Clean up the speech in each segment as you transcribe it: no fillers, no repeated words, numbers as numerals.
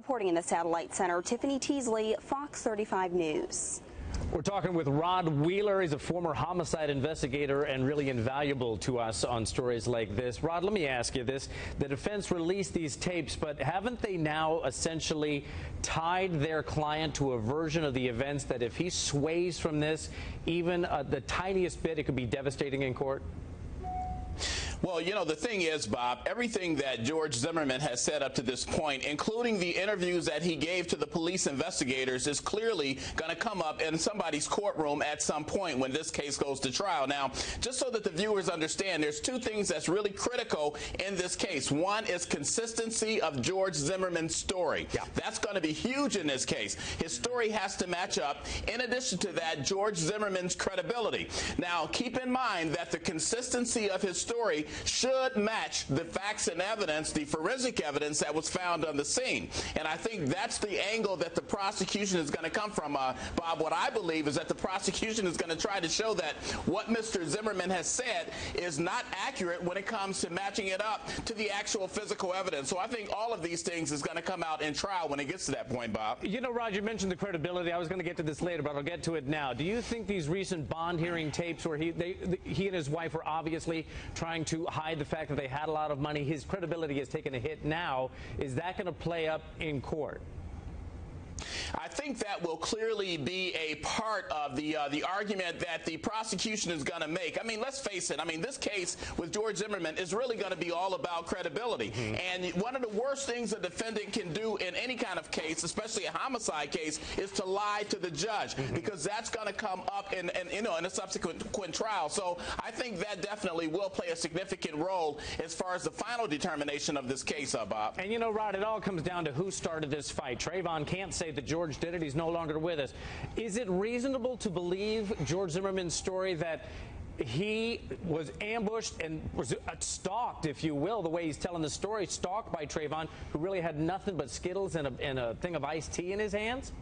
Reporting in the Satellite Center, Tiffany Teasley, Fox 35 News. We're talking with Rod Wheeler. He's a former homicide investigator and really invaluable to us on stories like this. Rod, let me ask you this. The defense released these tapes, but haven't they now essentially tied their client to a version of the events that if he sways from this, even the tiniest bit, it could be devastating in court? Well, you know, the thing is, Bob, everything that George Zimmerman has said up to this point, including the interviews that he gave to the police investigators, is clearly going to come up in somebody's courtroom at some point when this case goes to trial. Now, just so that the viewers understand, there's two things that's really critical in this case. One is consistency of George Zimmerman's story. Yeah. That's going to be huge in this case. His story has to match up. In addition to that, George Zimmerman's credibility. Now, keep in mind that the consistency of his story should match the facts and evidence, the forensic evidence that was found on the scene. And I think that's the angle that the prosecution is going to come from, Bob. What I believe is that the prosecution is going to try to show that what Mr. Zimmerman has said is not accurate when it comes to matching it up to the actual physical evidence. So I think all of these things is going to come out in trial when it gets to that point, Bob. You know, Rod, you mentioned the credibility. I was going to get to this later, but I'll get to it now. Do you think these recent bond hearing tapes where he and his wife were obviously trying to hide the fact that they had a lot of money, his credibility has taken a hit now, is that going to play up in court? I think that will clearly be a part of the argument that the prosecution is going to make. I mean, let's face it. I mean, this case with George Zimmerman is really going to be all about credibility. And one of the worst things a defendant can do in any kind of case, especially a homicide case, is to lie to the judge, because that's going to come up in a subsequent trial. So I think that definitely will play a significant role as far as the final determination of this case, Bob. And you know, Rod, it all comes down to who started this fight. Trayvon can't say that George did it. He's no longer with us. Is it reasonable to believe George Zimmerman's story that he was ambushed and was stalked, if you will, the way he's telling the story, stalked by Trayvon, who really had nothing but Skittles and a thing of iced tea in his hands?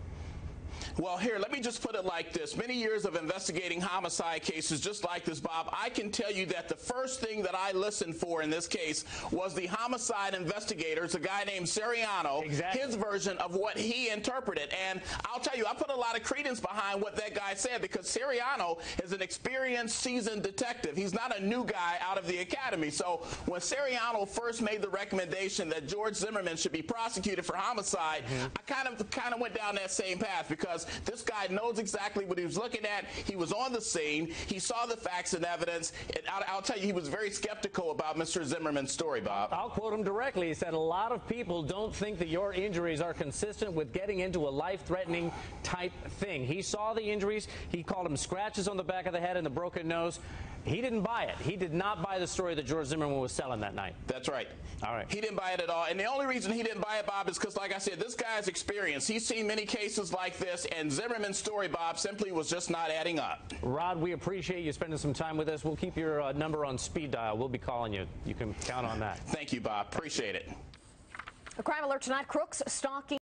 Well, here, let me just put it like this. Many years of investigating homicide cases just like this, Bob, I can tell you that the first thing that I listened for in this case was the homicide investigators, a guy named Seriano, his version of what he interpreted. And I'll tell you, I put a lot of credence behind what that guy said, because Seriano is an experienced, seasoned detective. He's not a new guy out of the academy. So when Seriano first made the recommendation that George Zimmerman should be prosecuted for homicide, I kind of went down that same path, because this guy knows exactly what he was looking at. He was on the scene. He saw the facts and evidence. And I'll tell you, he was very skeptical about Mr. Zimmerman's story, Bob. I'll quote him directly. He said, "A lot of people don't think that your injuries are consistent with getting into a life-threatening type thing." He saw the injuries. He called them scratches on the back of the head and the broken nose. He didn't buy it. He did not buy the story that George Zimmerman was selling that night. That's right. All right. He didn't buy it at all. And the only reason he didn't buy it, Bob, is because, like I said, this guy's experienced. He's seen many cases like this, and Zimmerman's story, Bob, simply was just not adding up. Rod, we appreciate you spending some time with us. We'll keep your number on speed dial. We'll be calling you. You can count on that. Thank you, Bob. Appreciate it. A crime alert tonight. Crooks stalking